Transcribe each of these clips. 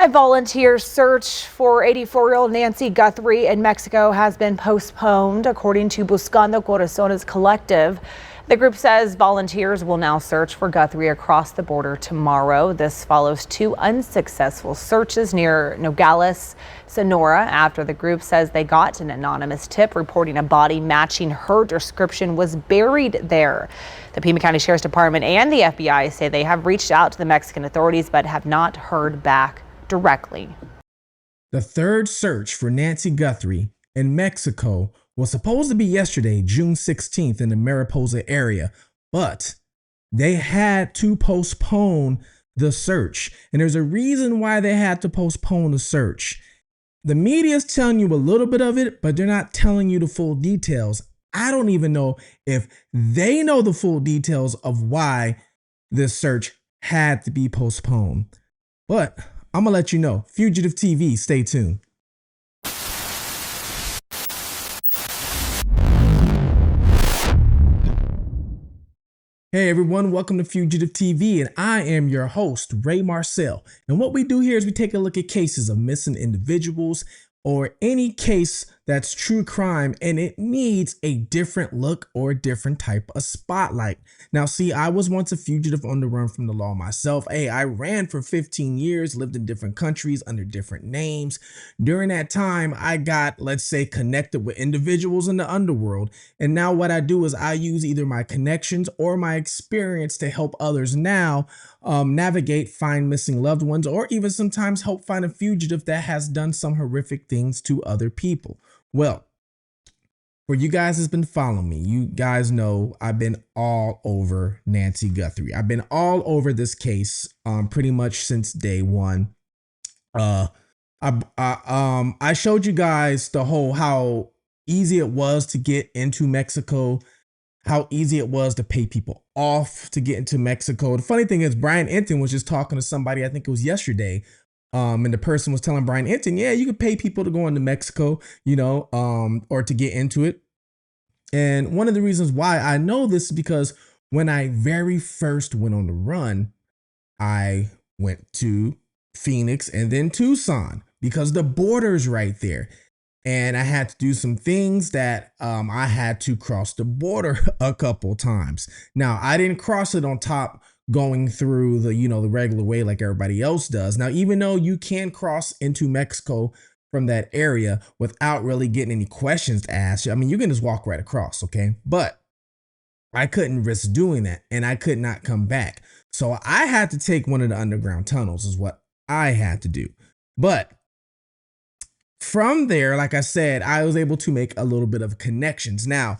A volunteer search for 84-year-old Nancy Guthrie in Mexico has been postponed, according to Buscando Corazones collective. The group says volunteers will now search for Guthrie across the border tomorrow. This follows two unsuccessful searches near Nogales, Sonora, after the group says they got an anonymous tip reporting a body matching her description was buried there. The Pima County Sheriff's Department and the FBI say they have reached out to the Mexican authorities but have not heard back directly. The third search for Nancy Guthrie in Mexico was supposed to be yesterday, June 16th, in the Mariposa area, but they had to postpone the search. And there's a reason why they had to postpone the search. The media is telling you a little bit of it, but they're not telling you the full details. I don't even know if they know the full details of why this search had to be postponed. But I'm gonna let you know. Fugitive TV, stay tuned. Hey everyone, welcome to Fugitive TV, and I am your host, Ray Marcel. And what we do here is we take a look at cases of missing individuals or any case that's true crime and it needs a different look or a different type of spotlight. Now, see, I was once a fugitive on the run from the law myself. Hey, I ran for 15 years, lived in different countries under different names. During that time, I got, let's say, connected with individuals in the underworld. And now what I do is I use either my connections or my experience to help others now navigate, find missing loved ones, or even sometimes help find a fugitive that has done some horrific things to other people. Well, for you guys that's been following me, you guys know I've been all over Nancy Guthrie. I've been all over this case pretty much since day one. I showed you guys the whole how easy it was to get into Mexico, how easy it was to pay people off to get into Mexico. The funny thing is, Brian Enton was just talking to somebody, I think it was yesterday, and the person was telling Brian Enton, yeah, you could pay people to go into Mexico, you know, or to get into it. And one of the reasons why I know this is because when I very first went on the run, I went to Phoenix and then Tucson because the border's right there. And I had to do some things that I had to cross the border a couple times. Now, I didn't cross it on top going through the, the regular way like everybody else does. Now, even though you can cross into Mexico from that area without really getting any questions asked, I mean, you can just walk right across, okay? But I couldn't risk doing that and I could not come back. So I had to take one of the underground tunnels is what I had to do. But from there, like I said, I was able to make a little bit of connections. Now,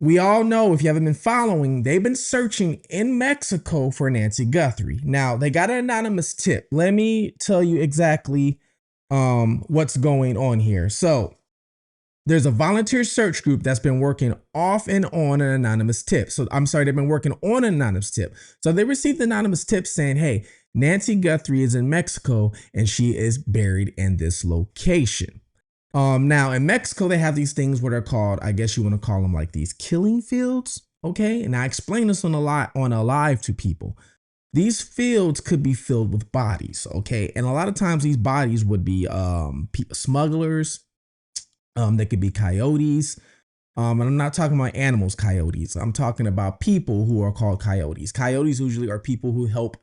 we all know, if you haven't been following, they've been searching in Mexico for Nancy Guthrie. Now, they got an anonymous tip. Let me tell you exactly what's going on here. So there's a volunteer search group that's been working off and on an anonymous tip. So I'm sorry, they've been working on an anonymous tip. So they received an anonymous tip saying, hey, Nancy Guthrie is in Mexico and she is buried in this location. Now in Mexico, they have these things what are called, I guess you want to call them like these killing fields. Okay. And I explained this on a live to people. These fields could be filled with bodies. Okay. And a lot of times these bodies would be smugglers. They could be coyotes. And I'm not talking about animals, coyotes. I'm talking about people who are called coyotes. Coyotes usually are people who help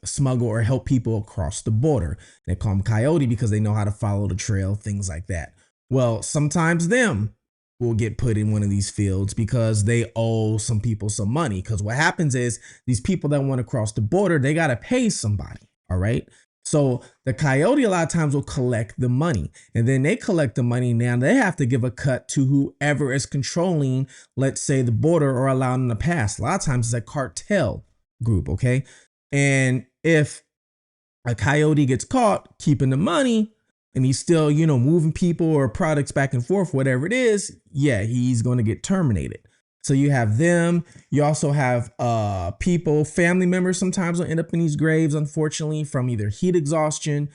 smuggle or help people across the border. They call them coyote because they know how to follow the trail, things like that. Well, sometimes them will get put in one of these fields because they owe some people some money. Because what happens is these people that want to cross the border, they got to pay somebody. All right. So the coyote a lot of times will collect the money and then they collect the money. Now they have to give a cut to whoever is controlling, let's say, the border or allowing them to pass. A lot of times it's a cartel group. OK, and if a coyote gets caught keeping the money and he's still, moving people or products back and forth, whatever it is, yeah, he's going to get terminated. So you have them. You also have people, family members sometimes will end up in these graves, unfortunately, from either heat exhaustion.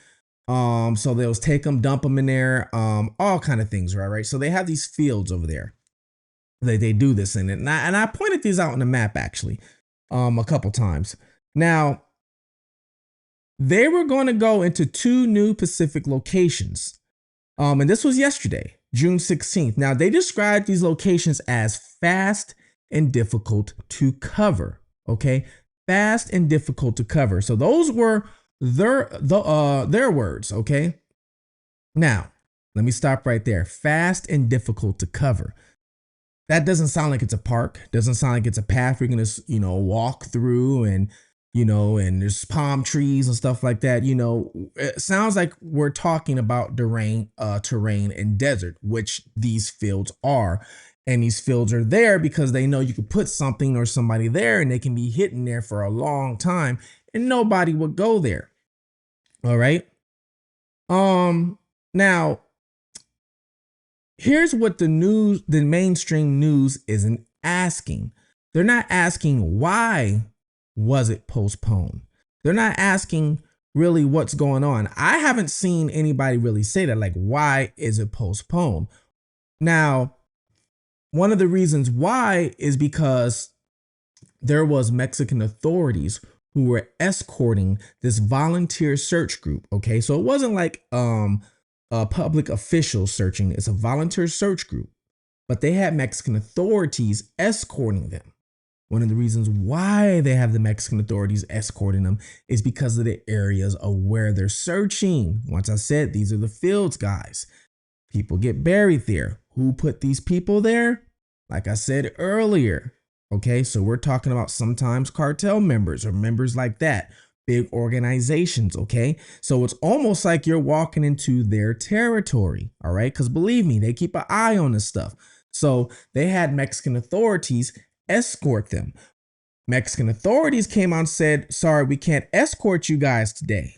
So they'll take them, dump them in there, all kind of things, right? So they have these fields over there. They do this in it. And I pointed these out on the map, actually, a couple times. Now, They were going to go into 2 new Pacific locations. And this was yesterday, June 16th. Now, they described these locations as fast and difficult to cover. Okay, fast and difficult to cover. So those were their words. Okay. Now, let me stop right there. Fast and difficult to cover. That doesn't sound like it's a park. Doesn't sound like it's a path you're gonna, walk through, and and there's palm trees and stuff like that. It sounds like we're talking about terrain and desert, which these fields are. And these fields are there because they know you could put something or somebody there, and they can be hidden there for a long time, and nobody would go there. All right. Now, here's what the mainstream news isn't asking. They're not asking why was it postponed. They're not asking really what's going on. I haven't seen anybody really say that, like, why is it postponed? Now, one of the reasons why is because there was Mexican authorities who were escorting this volunteer search group. Okay, so it wasn't like a public official searching. It's a volunteer search group, but they had Mexican authorities escorting them. One of the reasons why they have the Mexican authorities escorting them is because of the areas of where they're searching. Once I said, these are the fields, guys. People get buried there. Who put these people there? Like I said earlier. Okay, so we're talking about sometimes cartel members or members like that. Big organizations, okay? So it's almost like you're walking into their territory, all right? Because believe me, they keep an eye on this stuff. So they had Mexican authorities escort them. Mexican authorities came out and said, sorry, we can't escort you guys today.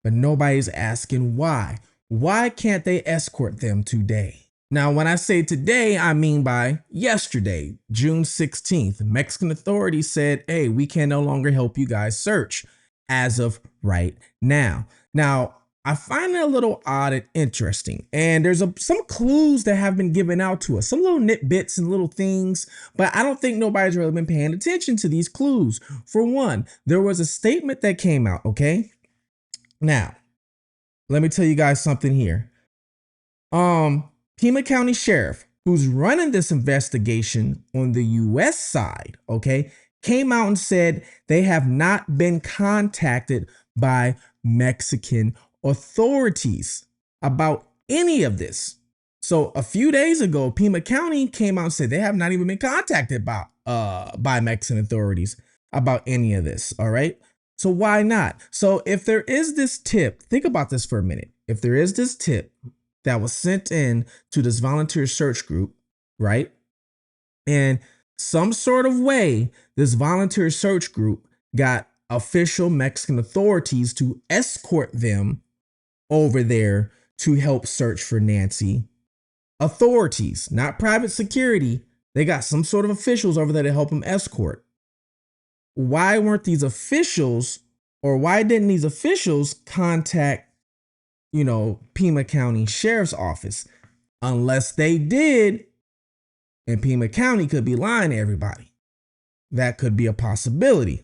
But nobody's asking why. Why can't they escort them today? Now, when I say today, I mean by yesterday, June 16th. Mexican authorities said, hey, we can no longer help you guys search as of right now. Now, I find it a little odd and interesting. And there's some clues that have been given out to us, some little nitbits and little things, but I don't think nobody's really been paying attention to these clues. For one, there was a statement that came out, okay? Now, let me tell you guys something here. Pima County Sheriff, who's running this investigation on the US side, okay, came out and said they have not been contacted by Mexican authorities about any of this. So a few days ago, Pima County came out and said they have not even been contacted by Mexican authorities about any of this, all right? So why not? So if there is this tip, think about this for a minute. If there is this tip that was sent in to this volunteer search group, right? And some sort of way, this volunteer search group got official Mexican authorities to escort them over there to help search for Nancy. Authorities, not private security. They got some sort of officials over there to help them escort. Why weren't these officials, or why didn't these officials contact Pima County Sheriff's Office? Unless they did, and Pima County could be lying to everybody. That could be a possibility.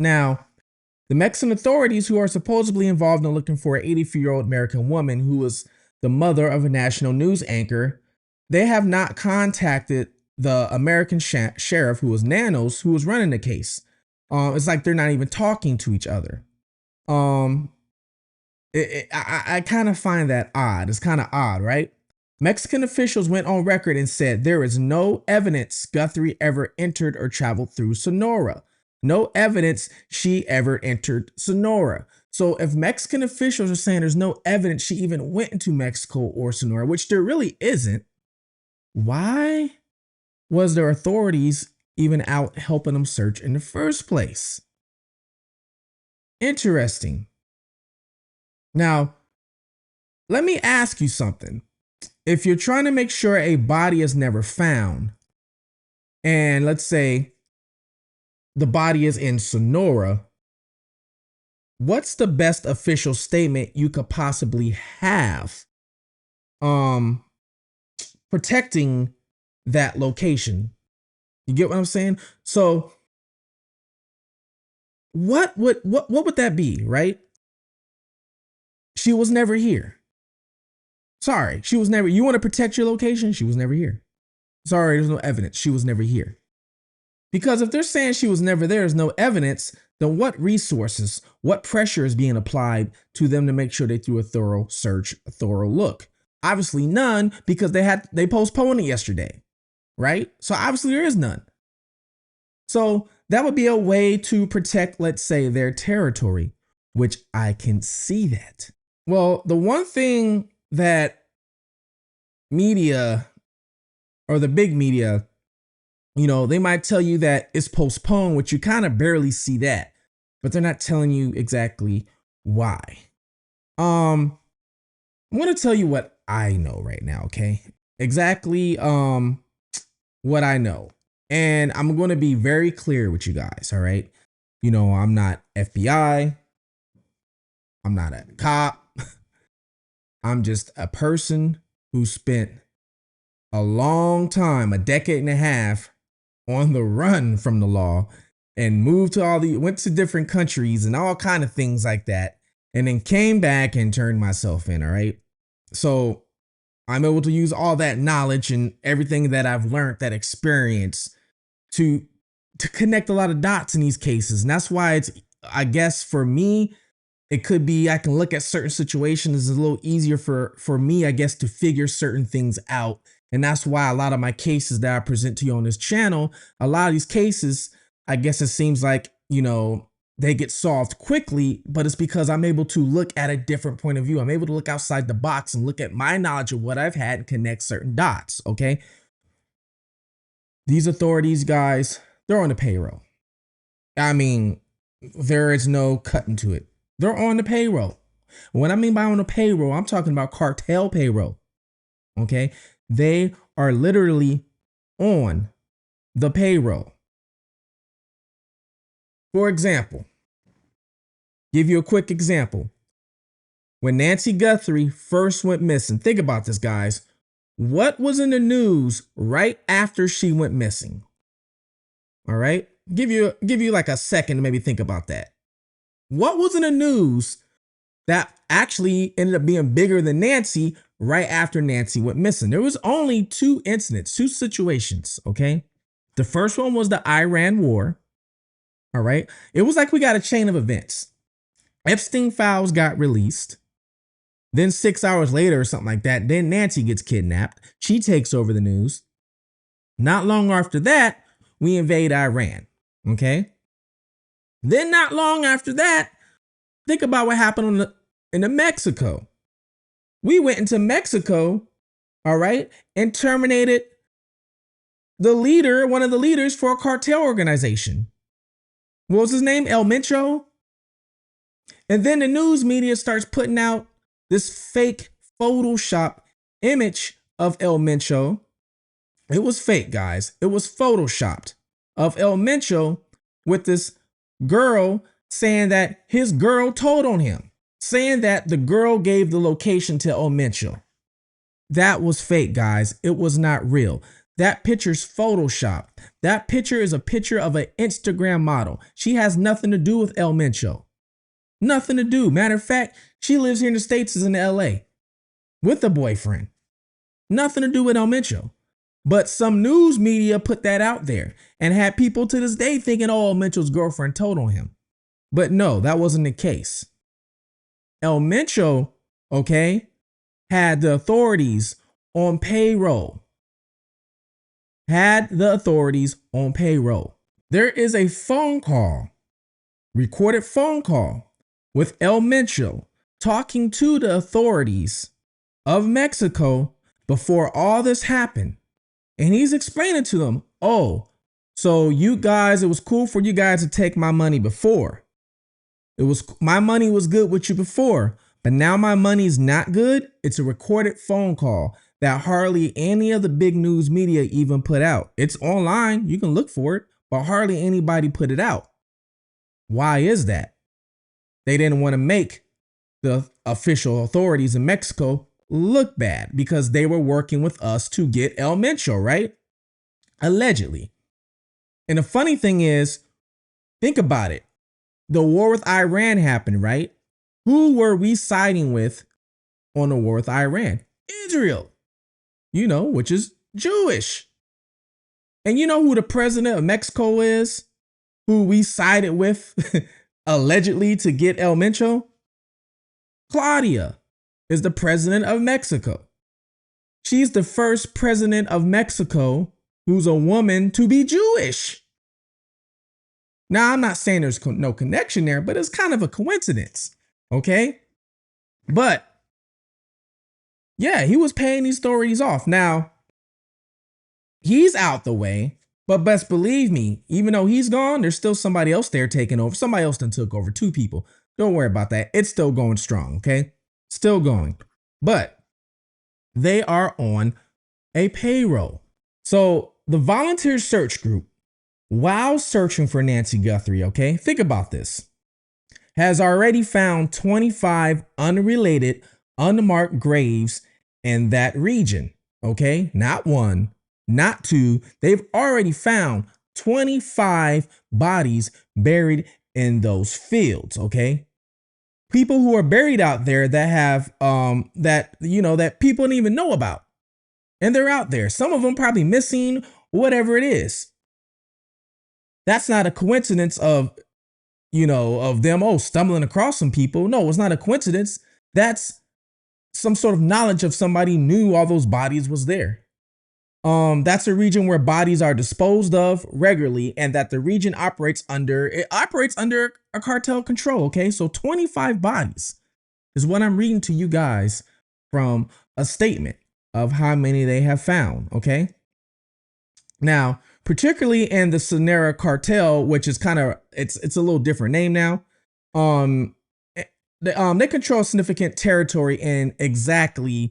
Now, the Mexican authorities, who are supposedly involved in looking for an 84-year-old American woman who was the mother of a national news anchor, they have not contacted the American sheriff, who was Nanos, who was running the case. It's like they're not even talking to each other. I kind of find that odd. It's kind of odd, right? Mexican officials went on record and said there is no evidence Guthrie ever entered or traveled through Sonora. No evidence she ever entered Sonora. So if Mexican officials are saying there's no evidence she even went into Mexico or Sonora, which there really isn't, why was their authorities even out helping them search in the first place? Interesting. Now, let me ask you something. If you're trying to make sure a body is never found, and let's say the body is in Sonora, what's the best official statement you could possibly have protecting that location? You get what I'm saying? So what would that be, right? She was never here. Sorry, she was never. You want to protect your location? She was never here. Sorry, there's no evidence. She was never here. Because if they're saying she was never there, there's no evidence, then what resources, what pressure is being applied to them to make sure they do a thorough search, a thorough look? Obviously none, because they postponed it yesterday, right? So obviously there is none. So that would be a way to protect, let's say, their territory, which I can see that. Well, the one thing that media, or the big media, they might tell you that it's postponed, which you kind of barely see that, but they're not telling you exactly why. I'm going to tell you what I know right now, okay? Exactly what I know. And I'm going to be very clear with you guys, all right? I'm not FBI. I'm not a cop. I'm just a person who spent a long time, a decade and a half, on the run from the law and went to different countries and all kind of things like that. And then came back and turned myself in. All right. So I'm able to use all that knowledge and everything that I've learned, that experience to connect a lot of dots in these cases. And that's why I guess for me, it could be, I can look at certain situations. It's a little easier for me, I guess, to figure certain things out. And that's why a lot of my cases that I present to you on this channel, a lot of these cases, I guess it seems like, they get solved quickly, but it's because I'm able to look at a different point of view. I'm able to look outside the box and look at my knowledge of what I've had and connect certain dots, okay? These authorities, guys, they're on the payroll. I mean, there is no cutting to it. They're on the payroll. What I mean by on the payroll, I'm talking about cartel payroll, okay? They are literally on the payroll. For example, give you a quick example. When Nancy Guthrie first went missing, think about this, guys. What was in the news right after she went missing? All right, give you like a second to maybe think about that. What was in the news that actually ended up being bigger than Nancy right after Nancy went missing? There was only two incidents, two situations, okay? The first one was the Iran war, all right? It was like we got a chain of events. Epstein files got released. Then 6 hours later or something like that, then Nancy gets kidnapped. She takes over the news. Not long after that, we invade Iran, okay? Then not long after that, think about what happened in Mexico. We went into Mexico, all right, and terminated the leader, one of the leaders for a cartel organization. What was his name? El Mencho. And then the news media starts putting out this fake Photoshop image of El Mencho. It was fake, guys. It was Photoshopped of El Mencho with this girl saying that his girl told on him, saying that the girl gave the location to El Mencho. That was fake, guys. It was not real. That picture's Photoshopped. That picture is a picture of an Instagram model. She has nothing to do with El Mencho. Nothing to do. Matter of fact, she lives here in the States, is in LA with a boyfriend. Nothing to do with El Mencho. But some news media put that out there and had people to this day thinking, oh, El Mencho's girlfriend told on him. But no, that wasn't the case. El Mencho, okay, had the authorities on payroll. Had the authorities on payroll. There is a phone call, recorded phone call, with El Mencho talking to the authorities of Mexico before all this happened. And he's explaining to them, oh, so you guys, it was cool for you guys to take my money before. My money was good with you before, but now my money's not good. It's a recorded phone call that hardly any of the big news media even put out. It's online. You can look for it, but hardly anybody put it out. Why is that? They didn't want to make the official authorities in Mexico look bad because they were working with us to get El Mencho, right? Allegedly. And the funny thing is, think about it. the war with Iran happened, right? Who were we siding with on the war with Iran? Israel, which is Jewish. And you know who the president of Mexico is? Who we sided with allegedly to get El Mencho? Claudia is the president of Mexico. She's the first president of Mexico who's a woman to be Jewish. Now, I'm not saying there's no connection there, but it's kind of a coincidence, okay? But yeah, he was paying these authorities off. Now, he's out the way, but best believe me, even though he's gone, there's still somebody else there taking over. Somebody else done took over 2 people. Don't worry about that. It's still going strong, okay? Still going. But they are on a payroll. So the volunteer search group, while searching for Nancy Guthrie, okay, think about this, has already found 25 unrelated, unmarked graves in that region, okay? Not 1, not 2. They've already found 25 bodies buried in those fields, okay? People who are buried out there that have that people don't even know about. And they're out there. Some of them probably missing, whatever it is. That's not a coincidence of them stumbling across some people. No, it's not a coincidence. That's some sort of knowledge of somebody knew all those bodies was there. That's a region where bodies are disposed of regularly, and that the region operates under a cartel control. Okay, so 25 bodies is what I'm reading to you guys from a statement of how many they have found. Okay, now particularly in the Sonora cartel, which is it's a little different name now. They control significant territory in exactly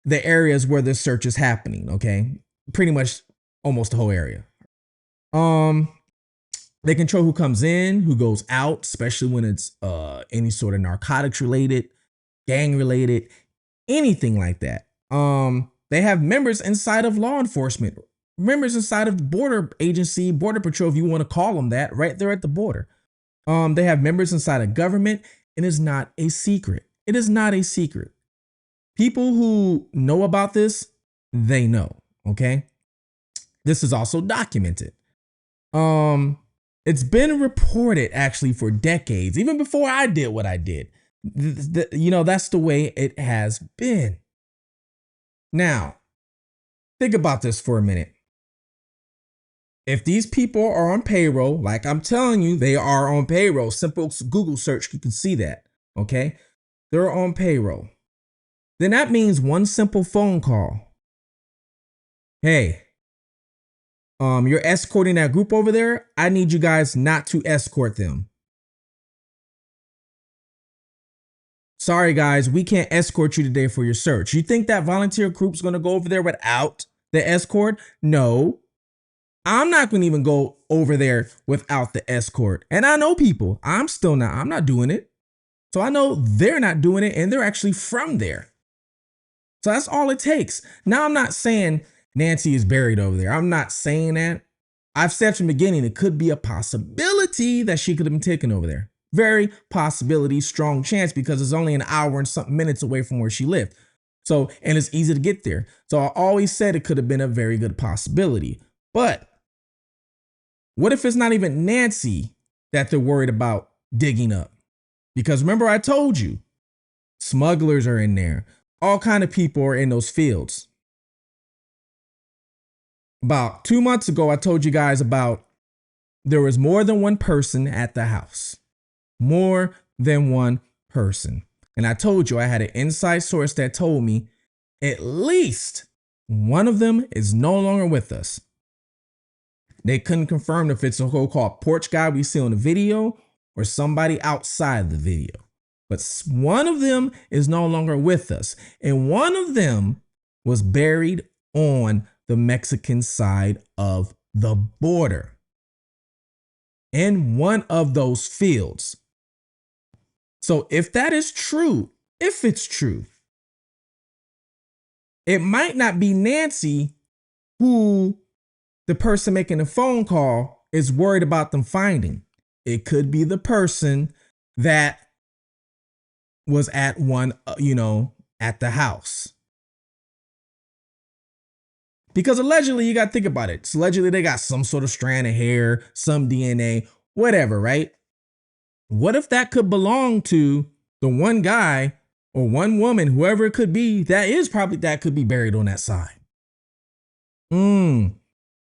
the areas where this search is happening. Okay. Pretty much almost the whole area. They control who comes in, who goes out, especially when it's any sort of narcotics related, gang related, anything like that. They have members inside of law enforcement, members inside of the border agency, border patrol, if you want to call them that, right there at the border. They have members inside of government, and it's not a secret. It is not a secret. People who know about this, they know. Okay. This is also documented. It's been reported actually for decades, even before I did what I did. That's the way it has been. Now, think about this for a minute. If these people are on payroll, like I'm telling you, they are on payroll. Simple Google search, you can see that. Okay. They're on payroll. Then that means one simple phone call. Hey, you're escorting that group over there. I need you guys not to escort them. Sorry, guys, we can't escort you today for your search. You think that volunteer group's going to go over there without the escort? No, I'm not going to even go over there without the escort. And I know people. I'm not doing it. So I know they're not doing it, and they're actually from there. So that's all it takes. Now, I'm not saying Nancy is buried over there. I'm not saying that. I've said from the beginning, it could be a possibility that she could have been taken over there. Very possibility, strong chance, because it's only an hour and something minutes away from where she lived. So, and it's easy to get there. So I always said it could have been a very good possibility. But what if it's not even Nancy that they're worried about digging up? Because remember, I told you, smugglers are in there. All kind of people are in those fields. About 2 months ago, I told you guys about there was more than one person at the house. More than one person. And I told you I had an inside source that told me at least one of them is no longer with us. They couldn't confirm if it's a so-called porch guy we see on the video or somebody outside the video. But one of them is no longer with us. And one of them was buried on the Mexican side of the border in one of those fields. So if that is true, if it's true, it might not be Nancy who the person making the phone call is worried about them finding. it could be the person that was at one, at the house. Because allegedly, you got to think about it. So allegedly, they got some sort of strand of hair, some DNA, whatever, right? What if that could belong to the one guy or one woman, whoever it could be, that could be buried on that side?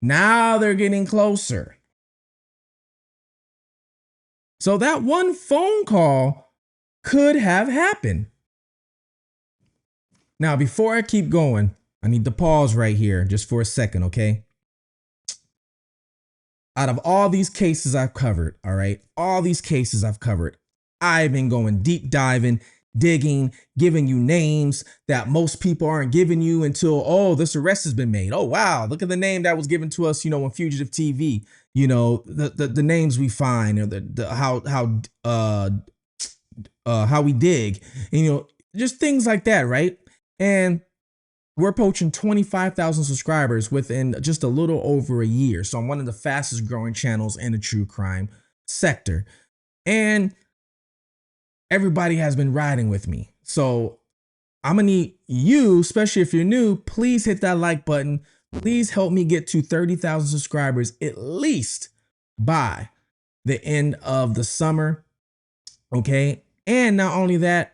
Now they're getting closer. So that one phone call could have happened. Now, before I keep going, I need to pause right here just for a second, okay? Out of all these cases I've covered, all right, I've been going deep diving, digging, giving you names that most people aren't giving you until, oh, this arrest has been made. Oh, wow, look at the name that was given to us, on Fugitive TV. The names we find, or how we dig, just things like that, right? And we're approaching 25,000 subscribers within just a little over a year. So I'm one of the fastest growing channels in the true crime sector. And everybody has been riding with me. So I'm going to need you, especially if you're new, please hit that like button. Please help me get to 30,000 subscribers at least by the end of the summer. Okay. And not only that,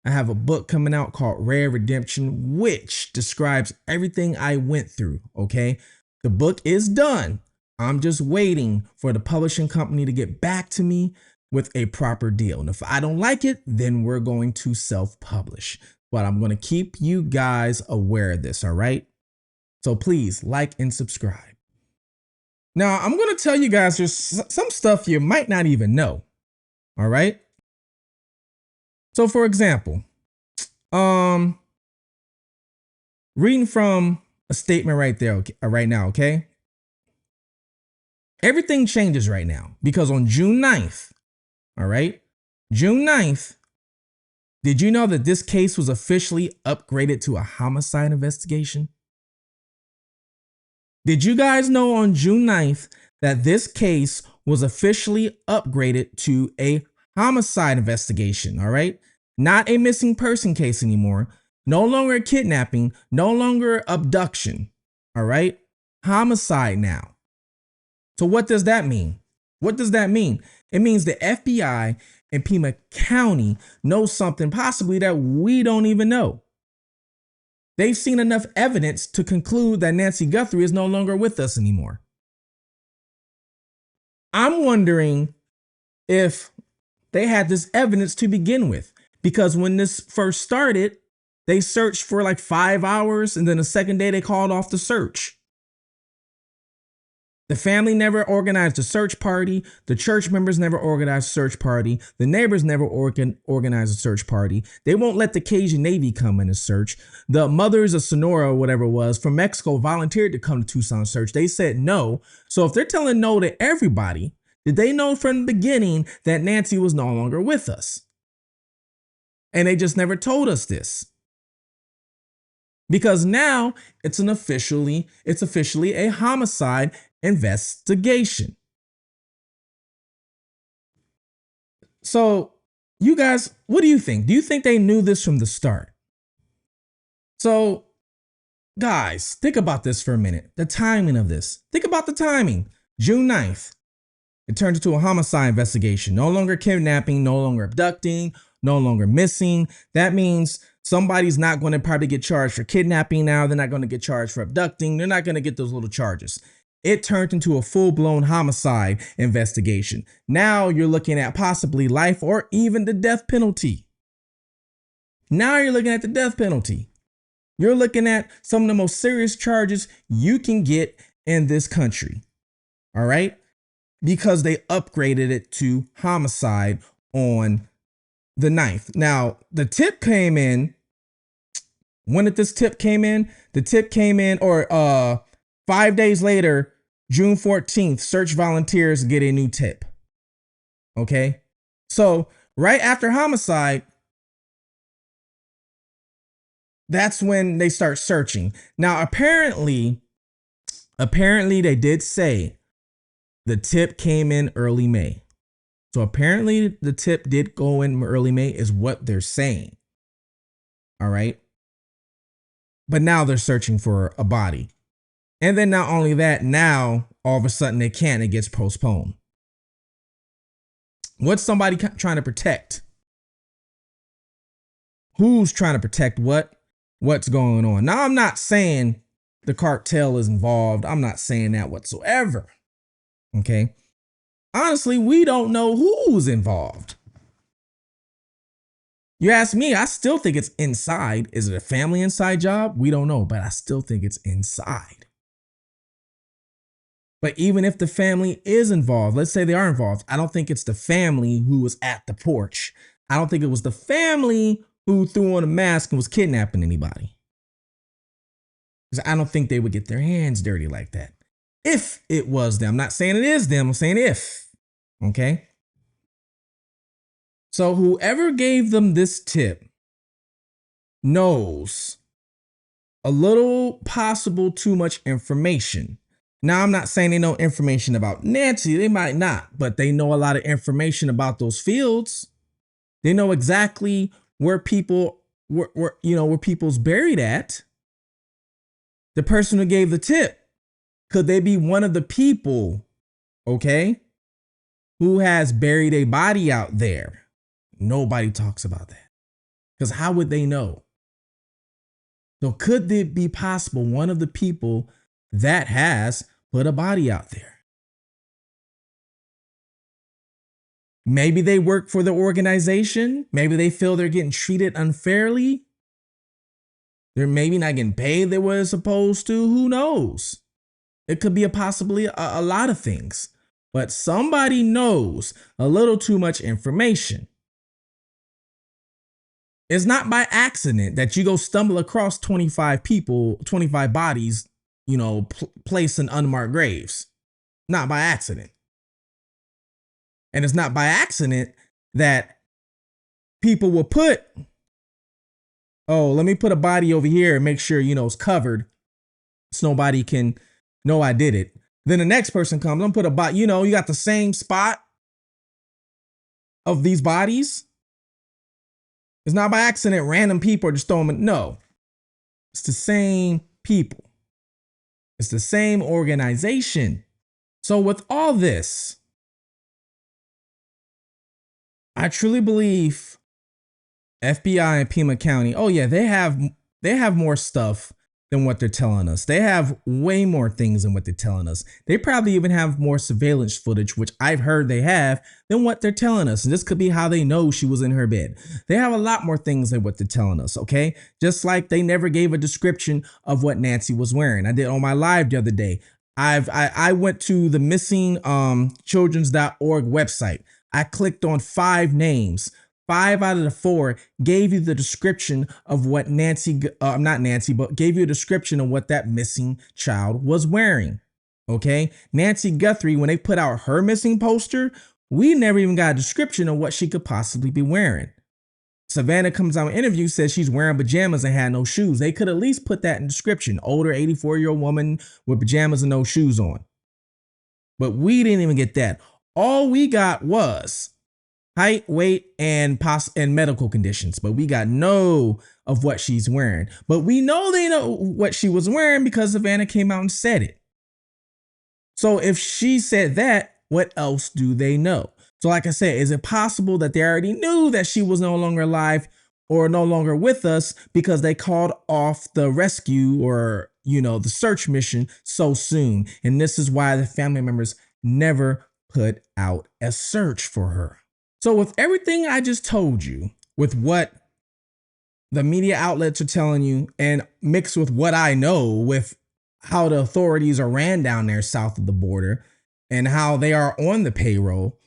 I have a book coming out called Rare Redemption, which describes everything I went through. Okay. The book is done. I'm just waiting for the publishing company to get back to me with a proper deal. And if I don't like it, then we're going to self-publish. But I'm going to keep you guys aware of this. All right. So please like and subscribe. Now, I'm going to tell you guys there's some stuff you might not even know. All right. So, for example, reading from a statement right there, okay, right now, okay? Everything changes right now because on June 9th, all right, June 9th, did you know that this case was officially upgraded to a homicide investigation? Did you guys know on June 9th that this case was officially upgraded to a homicide investigation, all right? Not a missing person case anymore. No longer a kidnapping, no longer abduction, all right? Homicide now. So what does that mean? What does that mean? It means the FBI and Pima County know something possibly that we don't even know. They've seen enough evidence to conclude that Nancy Guthrie is no longer with us anymore. I'm wondering if they had this evidence to begin with, because when this first started, they searched for like 5 hours, and then the second day they called off the search. The family never organized a search party. The church members never organized a search party. The neighbors never organized a search party. They won't let the Cajun Navy come in and search. The mothers of Sonora, or whatever it was, from Mexico volunteered to come to Tucson search. They said no. So if they're telling no to everybody, did they know from the beginning that Nancy was no longer with us? And they just never told us this. Because now it's officially a homicide investigation. So you guys, what do you think? Do you think they knew this from the start? So guys, think about this for a minute. The timing of this. Think about the timing. June 9th. It turned into a homicide investigation. No longer kidnapping, no longer abducting, no longer missing. That means somebody's not going to probably get charged for kidnapping now. They're not going to get charged for abducting. They're not going to get those little charges. It turned into a full-blown homicide investigation. Now you're looking at possibly life or even the death penalty. Now you're looking at the death penalty. You're looking at some of the most serious charges you can get in this country. All right? Because they upgraded it to homicide on the 9th. Now, the tip came in. When did this tip came in? The tip came in, 5 days later, June 14th, search volunteers get a new tip. Okay? So, right after homicide, that's when they start searching. Now, apparently they did say the tip came in early May. So apparently the tip did go in early May is what they're saying. All right. But now they're searching for a body. And then not only that, now all of a sudden they can't, it gets postponed. What's somebody trying to protect? Who's trying to protect what? What's going on? Now, I'm not saying the cartel is involved. I'm not saying that whatsoever. Okay. Honestly, we don't know who's involved. You ask me, I still think it's inside. Is it a family inside job? We don't know, but I still think it's inside. But even if the family is involved, let's say they are involved, I don't think it's the family who was at the porch. I don't think it was the family who threw on a mask and was kidnapping anybody. Because I don't think they would get their hands dirty like that. If it was them, I'm not saying it is them, I'm saying if. Okay. So whoever gave them this tip knows a little possible too much information. Now, I'm not saying they know information about Nancy. They might not, but they know a lot of information about those fields. They know exactly where people where people's buried at. The person who gave the tip, could they be one of the people, okay, who has buried a body out there? Nobody talks about that. Because how would they know? So could it be possible one of the people that has put a body out there? Maybe they work for the organization. Maybe they feel they're getting treated unfairly. They're maybe not getting paid the way they're supposed to. Who knows? It could be possibly a lot of things. But somebody knows a little too much information. It's not by accident that you go stumble across 25 people, 25 bodies, placed in unmarked graves. Not by accident. And it's not by accident that people will put, oh, let me put a body over here and make sure, it's covered so nobody can know I did it. Then the next person comes, I'm put a body, you got the same spot of these bodies. It's not by accident random people are just throwing them. No, it's the same people. It's the same organization. So with all this, I truly believe FBI and Pima County, oh yeah, they have more stuff than what they're telling us. They have way more things than what they're telling us. They probably even have more surveillance footage, which I've heard they have, than what they're telling us. And this could be how they know she was in her bed. They have a lot more things than what they're telling us, okay? Just like they never gave a description of what Nancy was wearing. I did on my live the other day. I went to the missing children's.org website. I clicked on 5 names. 5 out of the 4 gave you the description of what gave you a description of what that missing child was wearing. Okay. Nancy Guthrie, when they put out her missing poster, we never even got a description of what she could possibly be wearing. Savannah comes out in an interview, says she's wearing pajamas and had no shoes. They could at least put that in description. Older 84-year-old woman with pajamas and no shoes on. But we didn't even get that. All we got was height, weight, and medical conditions, but we got no of what she's wearing. But we know they know what she was wearing because Savannah came out and said it. So if she said that, what else do they know? So like I said, is it possible that they already knew that she was no longer alive or no longer with us because they called off the rescue or, the search mission so soon? And this is why the family members never put out a search for her. So with everything I just told you, with what the media outlets are telling you, and mixed with what I know with how the authorities are ran down there south of the border and how they are on the payroll,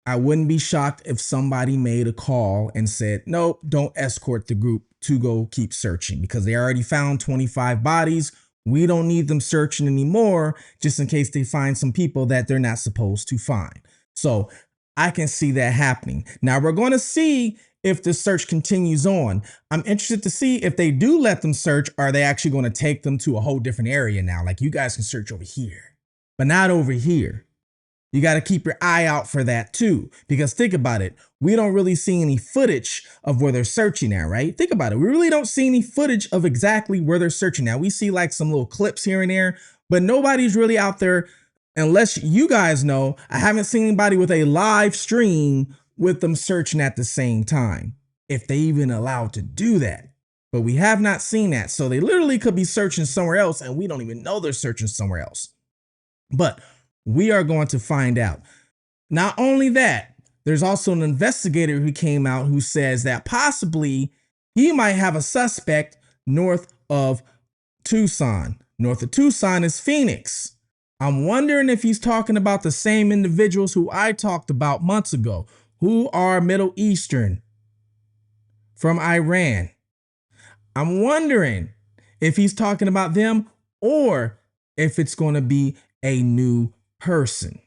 I wouldn't be shocked if somebody made a call and said, nope, don't escort the group to go keep searching because they already found 25 bodies. We don't need them searching anymore just in case they find some people that they're not supposed to find. So I can see that happening. Now we're going to see if the search continues on. I'm interested to see if they do let them search, are they actually going to take them to a whole different area now? Like, you guys can search over here, but not over here. You got to keep your eye out for that too, because think about it. We don't really see any footage of where they're searching at, right? Think about it. We really don't see any footage of exactly where they're searching at. We see like some little clips here and there, but nobody's really out there, unless you guys know. I haven't seen anybody with a live stream with them searching at the same time, if they even allowed to do that. But we have not seen that. So they literally could be searching somewhere else and we don't even know they're searching somewhere else. But we are going to find out. Not only that, there's also an investigator who came out who says that possibly he might have a suspect north of Tucson. North of Tucson is Phoenix. I'm wondering if he's talking about the same individuals who I talked about months ago, who are Middle Eastern from Iran. I'm wondering if he's talking about them or if it's going to be a new person.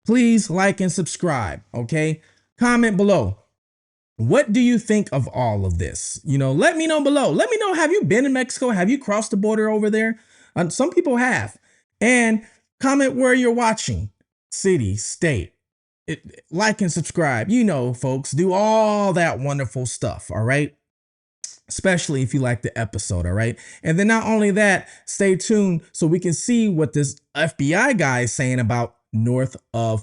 Please like and subscribe, okay? Comment below. What do you think of all of this? Let me know below. Let me know, have you been in Mexico? Have you crossed the border over there? Some people have. And comment where you're watching. City, state. Like and subscribe. Folks, do all that wonderful stuff, all right? Especially if you like the episode, all right? And then not only that, stay tuned so we can see what this FBI guy is saying about north of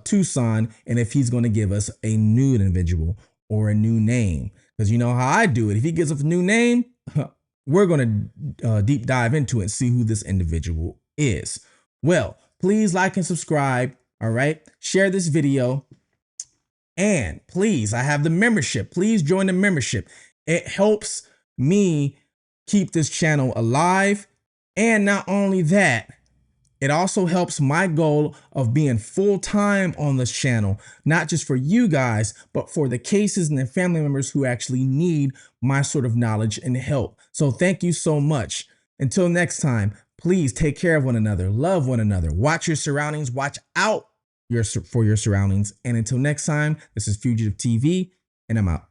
Tucson, and if he's going to give us a new individual or a new name. Because you know how I do it. If he gives us a new name, we're going to deep dive into it and see who this individual is. Well, please like and subscribe, all right? Share this video. And please, I have the membership. Please join the membership. It helps me keep this channel alive. And not only that, it also helps my goal of being full-time on this channel, not just for you guys, but for the cases and the family members who actually need my sort of knowledge and help. So thank you so much. Until next time, please take care of one another, love one another, watch your surroundings, watch out for your surroundings. And until next time, this is Fugitive TV, and I'm out.